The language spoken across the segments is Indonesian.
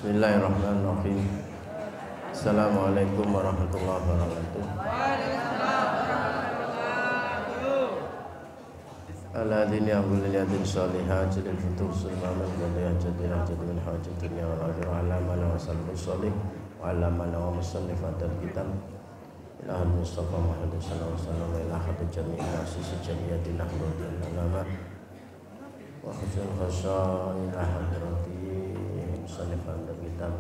Bismillahirrahmanirrahim. Assalamualaikum warahmatullahi wabarakatuh. Ala dini abul yadin salihah jalil futuh sulmaman jalih jadilah jadil hajat dunia wal akhirah ala mana wa sallu salih wa ala mana wa musannifatul kitab ilahul mustafa Muhammad sallallahu alaihi wasallam ila hadu jami'in asisi jami'atin ahludin nama wa khusul khasa ila hadrati musannifatul kitab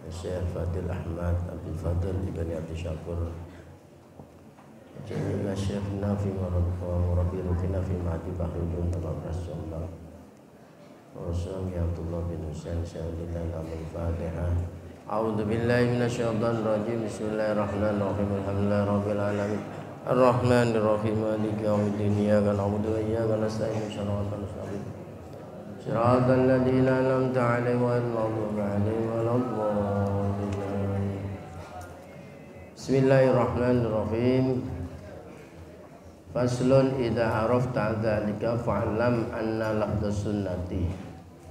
Syekh Fadil Ahmad Abdul Fadil Ibn Abdi Syakur Jami'la Syekh Nafi wa Rabbi Rukina fi Ma'ati Bahrudun Tabak Rasulullah Rasulullah ya Abdullah bin Husain Syahidillah Amin Fatihah A'udhu billahi minasyaitan rajim Bismillahirrahmanirrahim Alhamdulillah Rabbil Alamin Ar-Rahmanirrahim Maliki yawmiddin Iyyaka na'budu wa iyyaka nasta'in Shiratal mustaqim Shiratal ladzina an'amta 'alaihim ghairil maghdubi 'alaihim waladdallin Bismillahirrahmanirrahim Faslun idza arafta dzalika fa'lam anna lafdhus sunnati.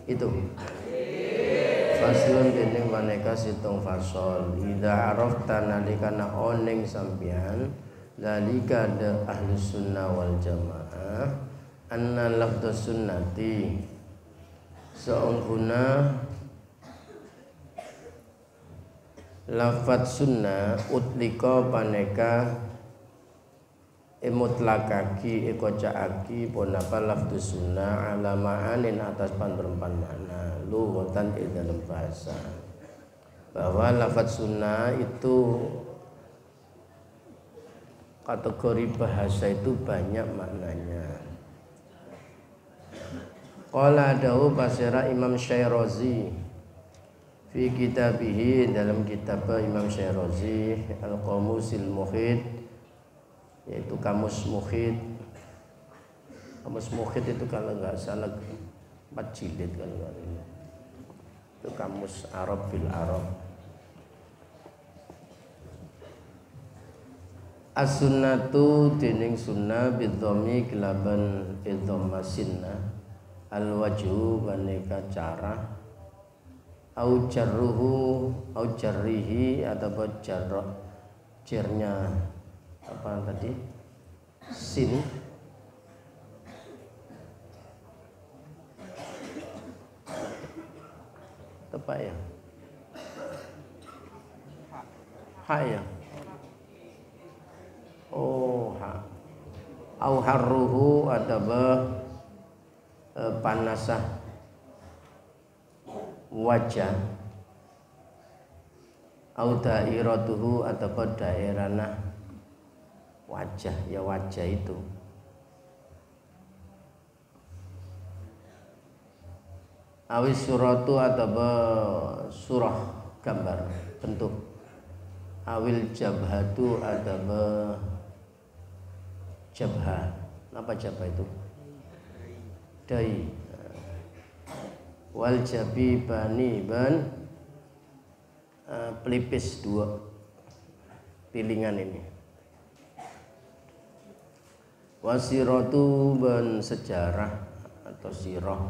Itu. Faslun dening maneka situng fasol. Idza arafta nalikana oning sampean dzalika de ahli sunnah wal jamaah anna lafdhus sunnati saungguna lafadz sunnah utlika paneka mutlakaki ekocaaki ponapa lafdus sunnah ala ma'anin atas panrempan makna lughatan ing dalam bahasa bahwa lafadz sunnah itu kategori bahasa itu banyak maknanya. Qala dawu pasira Imam Syairazi fi kitabihi dalam kitab Imam Syairazi Al-Qamusil Muhit yaitu kamus muhit. Kamus muhit itu kalau nggak salah 4 jilid kalau nggak ini. Itu kamus Arab fil Arab. As-sunnatu dening sunnah bidhomi kelaban idhomma sinnah al-wajhu maneka cara au jarruhu au jarrihi atau jarrah jernya apa tadi sin tepat ya ha ya oh ha au harruhu ataba panasah wajah au dairatuhu ataba daerana wajah ya wajah itu awis suratu atau surah gambar bentuk awil jabhatu atau jabha apa jabha itu dai wal jabibani ban pelipis dua pilingan ini wasiratu ban sejarah atau sirah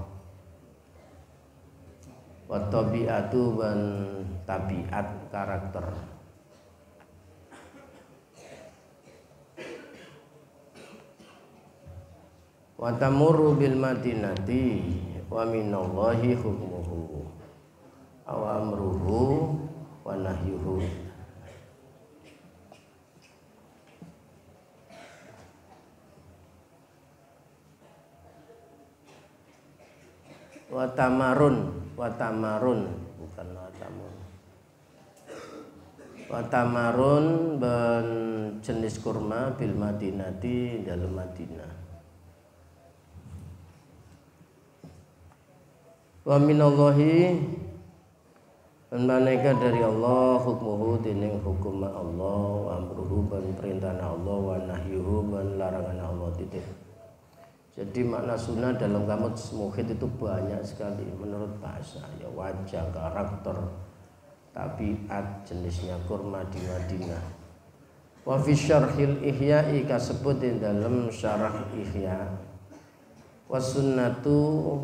wa tabiatu ban tabiat karakter wa tamurru bil madinati wa minallahi hukmuhu aw amruhu wa nahyuhu watamarun bukan watamarun ben jenis kurma bil madinati dalam Madinah wa minallahi dan maneka dari Allah hukmuhu dening hukum Allah wa amruhu ban perintah Allah wa nahyuhu ban larangan Allah titik. Jadi makna sunnah dalam kamus muhit itu banyak sekali menurut bahasa ya wajah, karakter, tabiat, jenisnya kurma di Madinah. Wa fi syarhil ihya'i kasebut di dalam syarah ihya. Wa sunnatu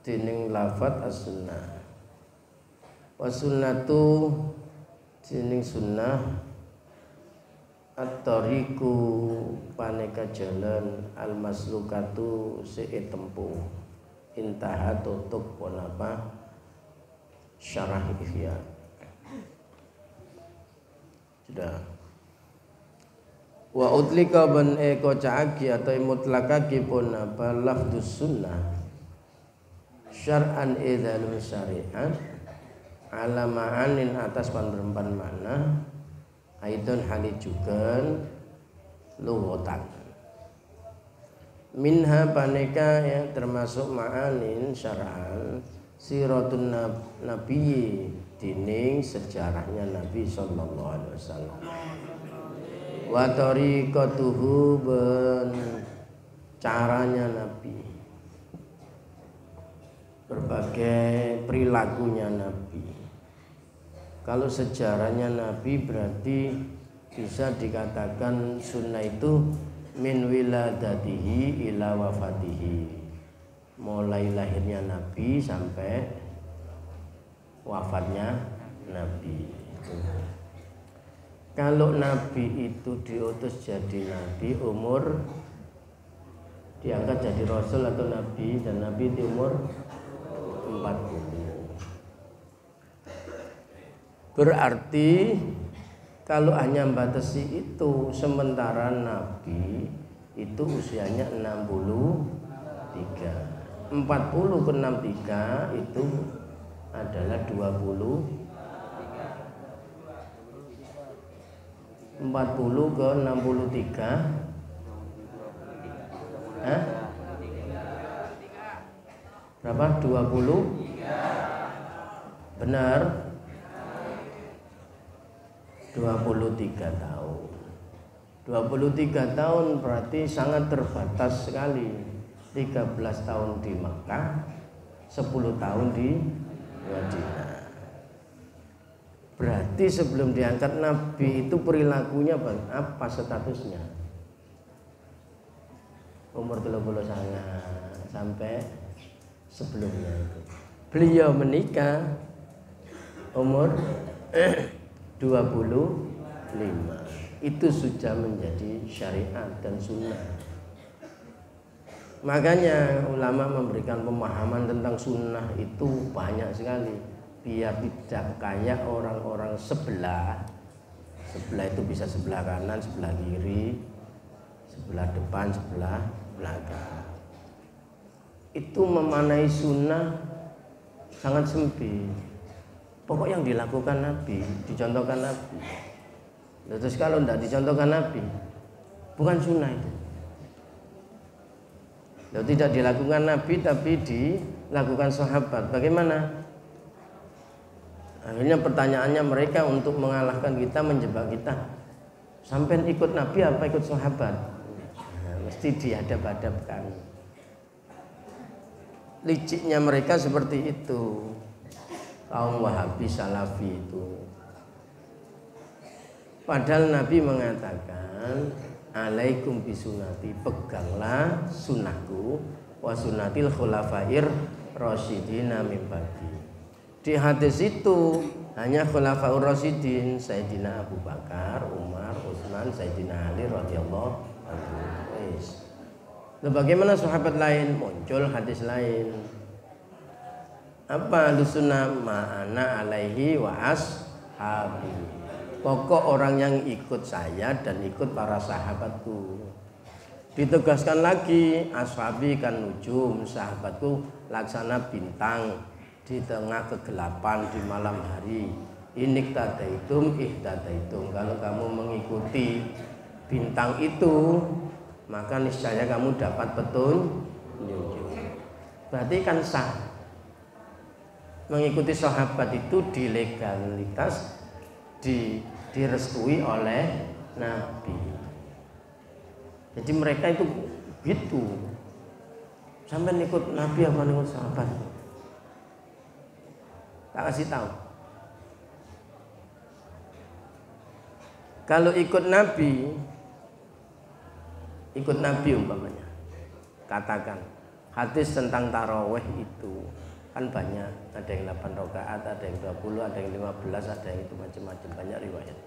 dening lafat as-sunnah. Wa sunnatu jening sunnah at-tariqu paneka jalan al-maslukatu se'e tempuh intaha tutup apa syarah ihya. Sudah. Wa utlika ban eko caagi atau mutlakaki pun apa lafdus sunnah syar'an idzalul syariat ala ma'anin atas panrempan makna aidon hali juga lughatan minha paneka ya termasuk ma'anin syar'an siratun nabi dining sejarahnya Nabi sallallahu alaihi wasallam wa tariqatuhu ben caranya Nabi berbagai perilakunya Nabi. Kalau sejarahnya Nabi berarti bisa dikatakan sunnah itu min wiladatihi ila wafatihi, mulai lahirnya Nabi sampai wafatnya Nabi. Kalau Nabi itu diutus jadi Nabi umur diangkat jadi Rasul atau Nabi dan Nabi di umur 40. Berarti kalau hanya batasi itu sementara Nabi itu usianya 63. 40 ke 63 itu adalah 20. 40 ke 63 Hah? Berapa? 20? Benar? 23 tahun. 23 tahun berarti sangat terbatas sekali. 13 tahun di Makkah, 10 tahun di Madinah. Berarti sebelum diangkat Nabi itu perilakunya apa statusnya? Umur 30 sampai sebelumnya itu. Beliau menikah umur 25. Itu sudah menjadi syariat dan sunnah. Makanya ulama memberikan pemahaman tentang sunnah itu banyak sekali, biar tidak kayak orang-orang sebelah itu bisa sebelah kanan, sebelah kiri, sebelah depan, sebelah belakang. Itu memaknai sunnah sangat sempit. Pokok yang dilakukan Nabi, dicontohkan Nabi. Terus kalau tidak dicontohkan Nabi, bukan sunnah itu. Kalau tidak dilakukan Nabi tapi dilakukan sahabat, bagaimana? Akhirnya pertanyaannya mereka untuk mengalahkan kita, menjebak kita. Sampai ikut Nabi apa ikut sahabat? Nah, mesti dihadap-hadapkan. Liciknya mereka seperti itu. Kaum Wahabi Salafi itu. Padahal Nabi mengatakan, alaikum bisunati, peganglah sunnahku wa sunnatil khulafair rasyidina min ba'di. Di hadis itu hanya khulafaur rasyidin, Sayyidina Abu Bakar, Umar, Utsman, Sayyidina Ali radhiyallahu anhu. Lalu bagaimana sahabat lain? Muncul hadis lain. Apa sunnah ma'ana alaihi wa ashabi. Pokok orang yang ikut saya dan ikut para sahabatku. Ditegaskan lagi, ashabi kan nujum, sahabatku laksana bintang di tengah kegelapan di malam hari. Inik tadaitum ihtadaitum. Kalau kamu mengikuti bintang itu, maka niscaya kamu dapat petunjuk. Berarti kan sah. Mengikuti sahabat itu dilegalitas, direstui oleh Nabi. Jadi mereka itu gitu. Sampai ikut Nabi apa ikut sahabat? Tak kasih tahu. Kalau ikut Nabi umpamanya, katakan hadis tentang tarawih itu kan banyak, ada yang 8 rakaat, ada yang 20, ada yang 15, ada yang itu macam-macam, banyak riwayat.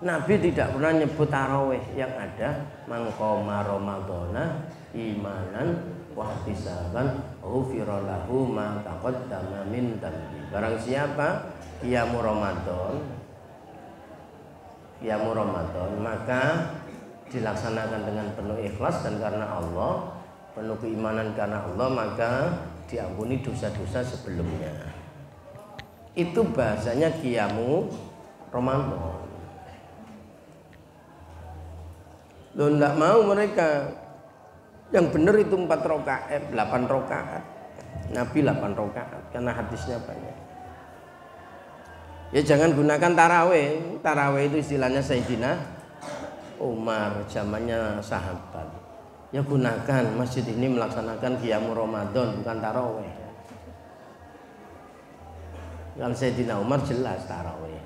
Nabi tidak pernah nyebut tarawih, yang ada mangkoma ramadhana imanan wahtisaban ghufira lahu ma taqaddama min dhanbi. Barang siapa qiyamu Ramadan maka dilaksanakan dengan penuh ikhlas dan karena Allah, penuh keimanan karena Allah, maka diampuni dosa-dosa sebelumnya. Itu bahasanya qiyamu Ramadan. Loh, enggak mau mereka. Yang benar itu 4 rakaat, 8 rakaat. Nabi 8 rakaat karena hadisnya banyak. Ya jangan gunakan tarawih. Tarawih itu istilahnya Sayyidina Umar, zamannya sahabat. Ya gunakan, masjid ini melaksanakan qiyamu Ramadan, bukan tarawih. Kalau Sayyidina Umar jelas tarawih.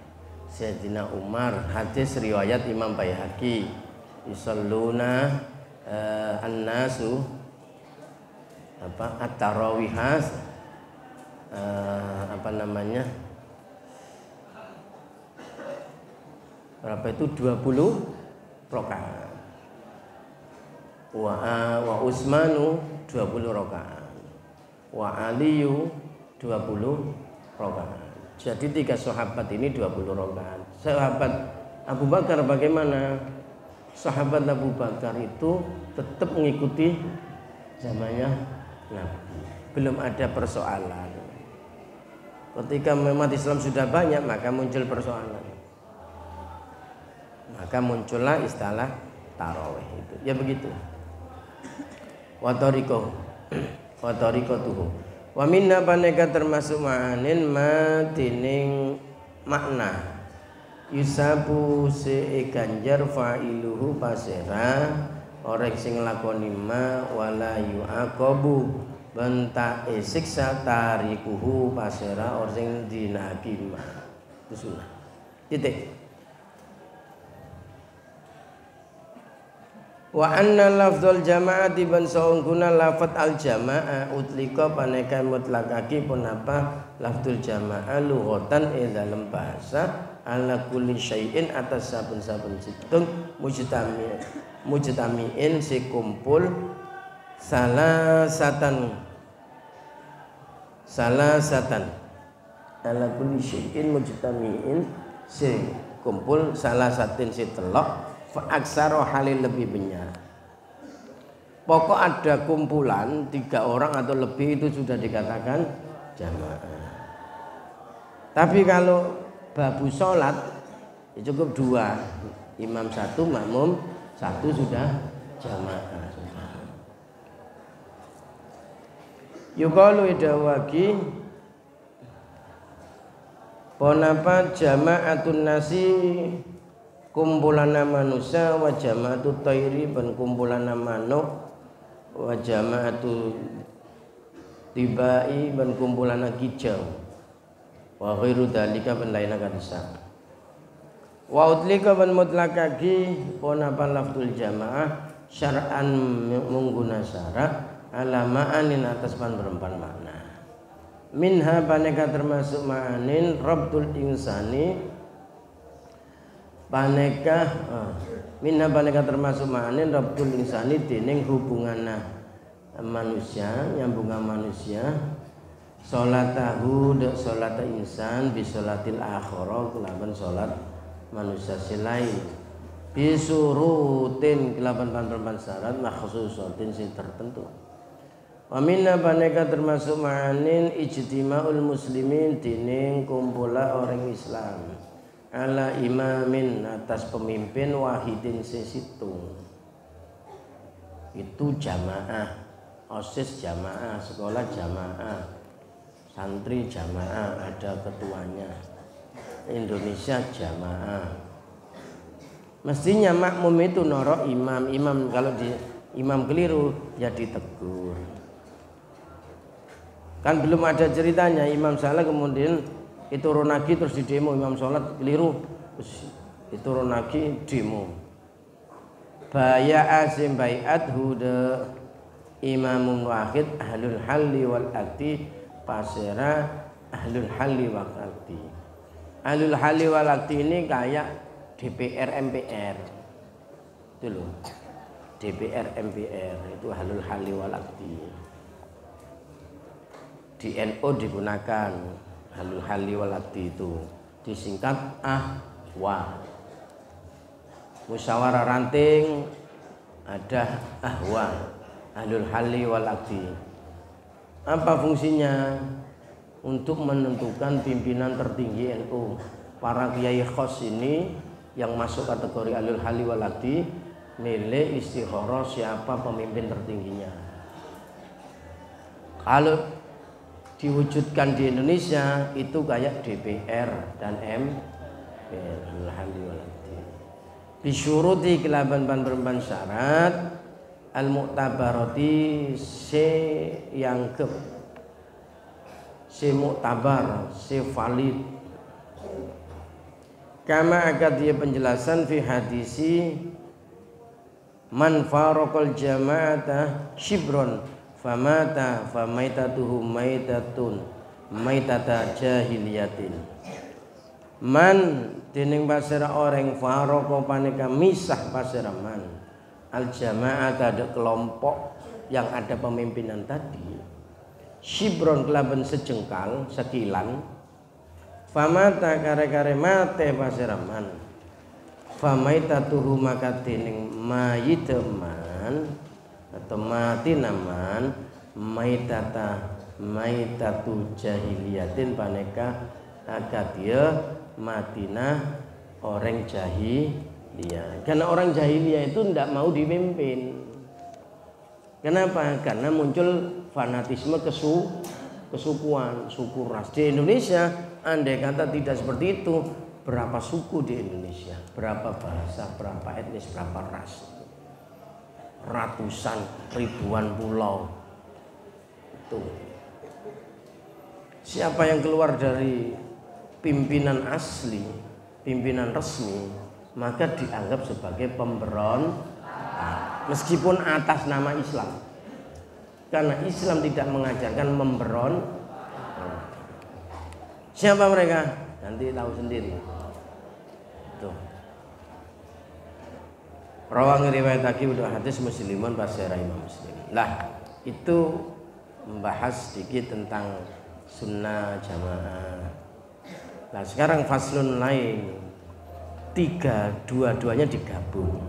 Sayyidina Umar, hadis riwayat Imam Baihaqi, yusalluna an-nasu at-tarawihas berapa itu 20 rakaat. Wa Utsmanu 20 rakaat. Wa Aliyu 20 rakaat. Jadi 3 sahabat ini 20 rakaat. Sahabat Abu Bakar bagaimana? Sahabat Abu Bakar itu tetap mengikuti zamannya Nabi. Belum ada persoalan. Ketika umat Islam sudah banyak, maka muncul persoalan. Maka muncullah istilah tarawih itu. Ya begitu. Wa tariqatuhu. Wa minna paneka termasuk ma'anin matining makna. Yusabu se ganjar fa'iluhu pasera orang sing lakoni ma wala yu'aqabu benta siksa tarikuhu pasera orang sing dinaki ma. Itu sunnah. Titik. Wa anna lafdzul jama'ati ban saungkuna lafat al jama'ah utlika paneka mutlakaki pun apa lafdzul jama'ah lughatan dalam bahasa ala kulli syai'in atas saben-saben situng mujtami'in si kumpul salasatan ala kulli syai'in mujtami'in si kumpul salasatin si telok fa aksara halil lebih banyak. Pokok ada kumpulan 3 orang atau lebih itu sudah dikatakan jamaah. Tapi kalau babu sholat ya cukup 2, imam 1, makmum 1 sudah jamaah. Yuqalu idawaki ponapa jama'atun nasi kumpulan manusia wa jama'atut thairi ban kumpulan manuk wa jama'atut tibai ban kumpulan kijau wa ghairu dalika ban lain akan sah wa utlika ban mutlakaki ponapa lafzul jamaah syar'an mengguna syarat ala ma'anin atas pan berempat makna minha paneka termasuk ma'anin rabtul insani paneka minha paneka termasuk ma'anin rabtul insani dening hubungan manusia nyambungan manusia salatahu dak salat insan bi salatil akhirah kelaban salat manusia selain bisurutin kelaban pan syarat makhsusatin sing tertentu. Wa minna paneka termasuk ma'anin ijtima'ul muslimin dining kumpula orang Islam ala imamin atas pemimpin wahidin sesitung. Itu jamaah, OSIS jamaah, sekolah jamaah, santri jamaah, ada ketuanya. Indonesia jamaah. Mestinya makmum itu norok imam. Imam kalau imam keliru ya ditegur. Kan belum ada ceritanya imam salah kemudian diturun lagi terus di demo, imam sholat keliru terus diturun lagi demo. Baya asim baiat huda imamun wahid ahlul halli wal aqdi pasera ahlul halli wal aqdi. Ahlul halli wal aqdi ini kayak DPR MPR itu loh, DPR MPR itu ahlul halli wal aqdi. Di NU digunakan ahlul halli wal aqdi itu disingkat ahwa. Musyawarah ranting ada ahwa, ahlul halli wal aqdi. Apa fungsinya? Untuk menentukan pimpinan tertinggi NU. Para kiai khos ini yang masuk kategori ahlul halli wal aqdi milih istikharah siapa pemimpin tertingginya. Kalau diwujudkan di Indonesia itu kayak DPR dan MPR, ahlul halli wal aqdi. Bisyuruti kelaban ban syarat al-mu'tabarati yang muktabar, valid. Kama agak dia penjelasan fi hadisi man faraqal jama'ata shibron famata famaitatuhu maitata jahiliyatin. Man dening pasera orang faraqo paneka misah pasera man al jama'ata ada kelompok yang ada pemimpinan tadi. Shibron kelaban sejengkal sekilan famata kare-kare mate paseraman famaitatuhu maka dening mayiteman atau mati naman maitatu jahiliyatin paneka agak dia matina orang jahiliyah. Karena orang jahiliyah itu tidak mau dipimpin. Kenapa? Karena muncul fanatisme kesukuan, suku ras. Di Indonesia andai kata tidak seperti itu, berapa suku di Indonesia, berapa bahasa, berapa etnis, berapa ras, ratusan, ribuan pulau. Itu siapa yang keluar dari pimpinan asli, pimpinan resmi, maka dianggap sebagai pemberontak meskipun atas nama Islam. Karena Islam tidak mengajarkan memberontak. Siapa mereka? Nanti tahu sendiri. Tuh. Rawang riwayat lagi udah hadis Muslimun pasera Imam Muslim. Lah, itu membahas sedikit tentang sunnah jamaah. Nah, sekarang faslun lain. Dua-duanya digabung.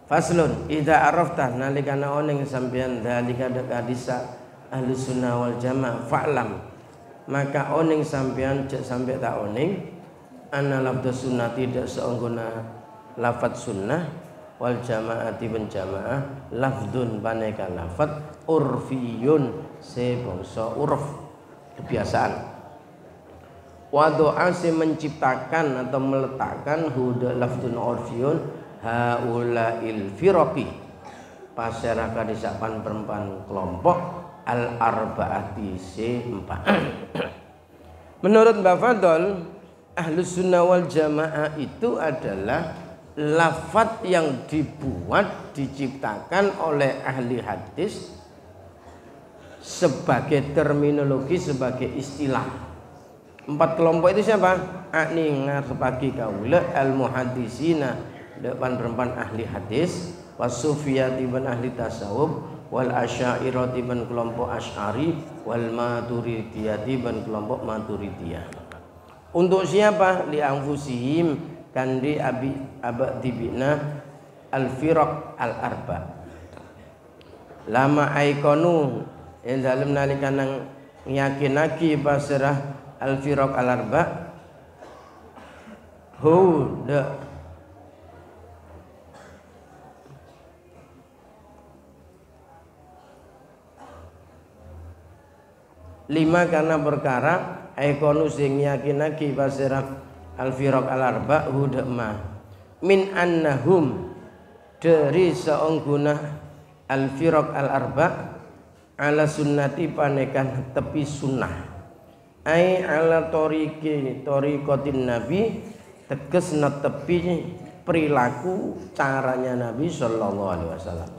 Faslun idza arafta nalikana oning sampeyan dalika dekadisa ahli sunnah wal jamaah fa'lam maka oning sampeyan cek sampe tak oning anna lafdz sunnah tidak seonggona lafat sunnah wal jamaati ben jamaah lafdun paneka lafat urfiyun sebangsa urf kebiasaan wa doa menciptakan atau meletakkan huda lafdun urfiyun haulail firaqi pasaraka disapan perempuan kelompok al arbaati se4. Menurut Mbak Fadol, Ahlus Sunnah wal Jamaah itu adalah lafaz yang dibuat diciptakan oleh ahli hadis sebagai terminologi, sebagai istilah. 4 kelompok itu siapa? Ani ngarepake kaula al muhaddisina depan perempuan ahli hadis, wasufiyati ban ahli tasawuf, wal asy'ariyati ban kelompok asy'ari, wal maturidiyati ban kelompok maturidiyah. Untuk siapa? Li anfusihim kandi abadibina al firaq al arba. Lama aikonu yang dalam nalikan nang yakinaki pasrah al firaq al arba huda lima karena perkara aikonu sing yakinaki pasirah al-firaq al-arba hudama min annahum dari seongguna al-firaq al-arba ala sunnati panekan tepi sunnah ai ala tariqatin nabi teges tepi perilaku caranya Nabi sallallahu alaihi wasallam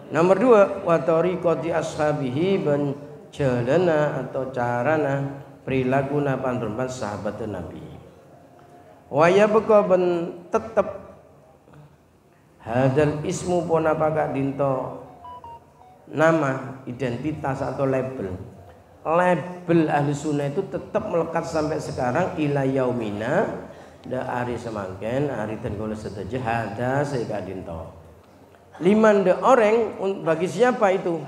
Nomor 2, wa tariqati ashabihi ban jalana atau carana perilaku napan sahabat Nabi. Wa yabqa ban tetep hadal ismu pun apakah dinto nama, identitas atau label ahli sunnah itu tetap melekat sampai sekarang ila yaumina da hari semangken hari tenggol seteja hada sehingga dinto liman de orang bagi siapa itu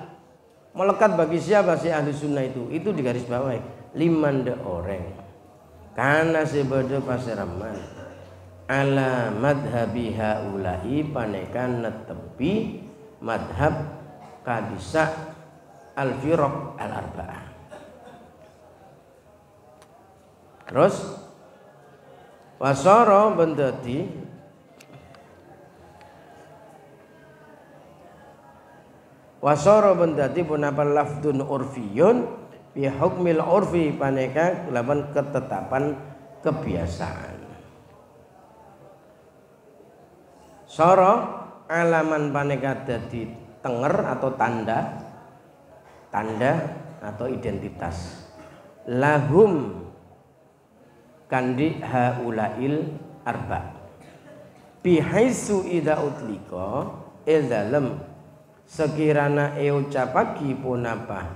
melekat bagi siapa si ahli sunnah itu digaris bawahi liman de orang karena sebeda paseraman ala madhabi haula'i panekan netepi madhab kadisa al-firaq al-arba'ah. Terus wasara bendati punapa lafdun urfiyun bi hukmil urfi paneka laban ketetapan kebiasaan. Sara alaman paneka dadi tenger atau tanda atau identitas lahum kandi haulail arba bihaisu ida utlika dalam sekirana ucapaki punapa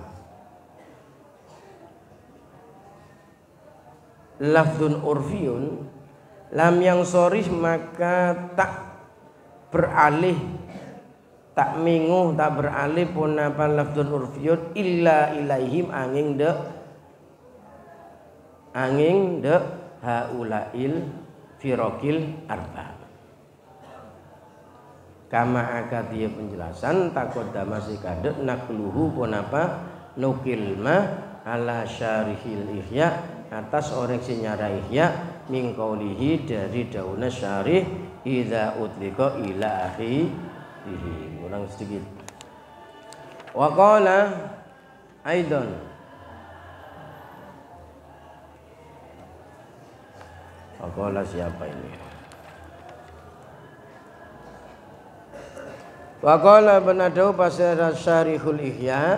lafdun urfiyun lam yang sorih maka tak beralih tak minguh tak beralih punapa lafdun urfiyun illa ilaihim angin de haulail firaqil arba kama akad dia penjelasan taqaddama sikadek nakluhu punapa nukilma ala syarihil ihya atas orang sinyara ihya min qaulihi dari dauna syarih idza utlika ila akhirih kurang sedikit wa qala aidan Waqala siapa ini? Waqala benadau pasara syarihul ihya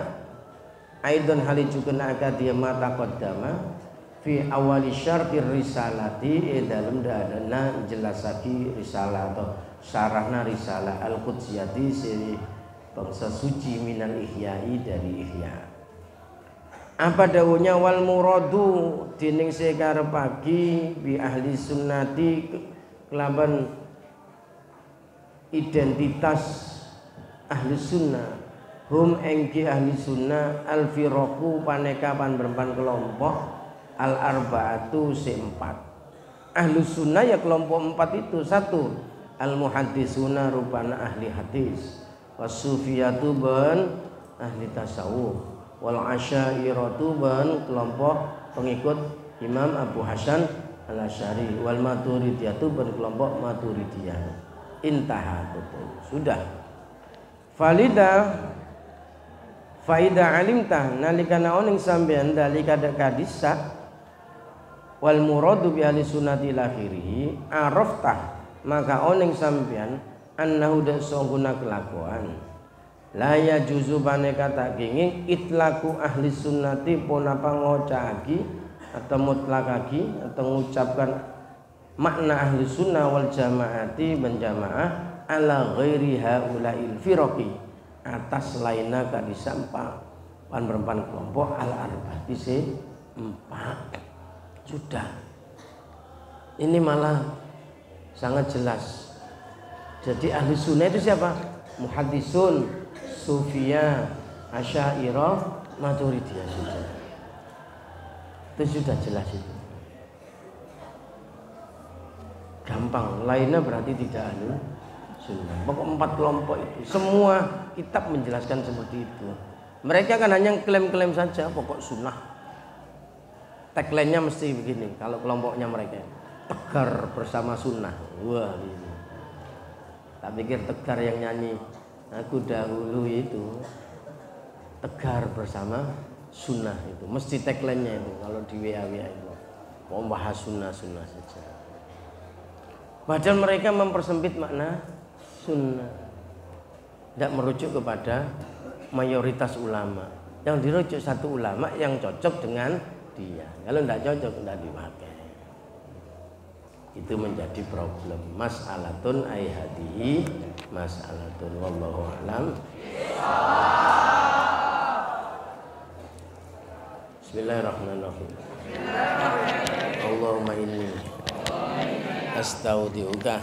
aidon halijukeun akad dia mata qaddama fi awali syarhir risalati dalam dadana jelasaki risalah atau syarahna risalah al-qudsiyati si bangsa suci minal ihyai dari ihya. Apa dawuhnya wal muradu dening sekarepagi bi ahli sunnati kelaban identitas ahli sunnah hum engki ahli sunnah al firaqu panekapan berempat kelompok al arbaatu seempat ahli sunnah ya kelompok 4 itu satu al muhaddisuna rupana ahli hadis wasufiyatu ban ahli tasawuf wal asyairatu ban kelompok pengikut Imam Abu Hasan Al-Asy'ari wal maturidiyatu ban kelompok maturidiyah intaha betul sudah faida alimta nalikana oning sampean dalika kadisa wal muradu bi ahli sunnati lakhiri arafta maka oning sampean annahu da sungguhna kelakuan la ya juzu paneka tak kenging itlaku ahli sunnati punapa ngocaki atau mutlakaki atau mengucapkan makna ahli sunnah wal jamaati benjamaah ala ghairi haulail firaqi atas lainnya gak disampa pan kelompok al arba'ati empat sudah ini malah sangat jelas. Jadi ahli sunnah itu siapa? Muhaddisun, Sufiyah, Asy'ariyah, Maturidiyah sudah. Itu sudah jelas itu. Gampang, lainnya berarti tidak ahli sunnah. Pokok 4 kelompok itu semua kitab menjelaskan seperti itu. Mereka kan hanya klaim-klaim saja pokok sunnah. Tagline-nya mesti begini kalau kelompoknya mereka. Tegar bersama sunnah. Wah ini. Tak pikir tegar yang nyanyi aku dahulu itu tegar bersama sunnah itu mesti tagline-nya itu kalau di WA itu mau bahas sunnah saja. Padahal mereka mempersempit makna sunnah. tidak merujuk kepada mayoritas ulama. Yang dirujuk satu ulama yang cocok dengan dia. Kalau tidak cocok tidak dipakai. Itu menjadi problem. Mas'alatun ay hadihi mas'alatun wallahu a'lam. Bismillahirrahmanirrahim. Allahumma inni astaudiuka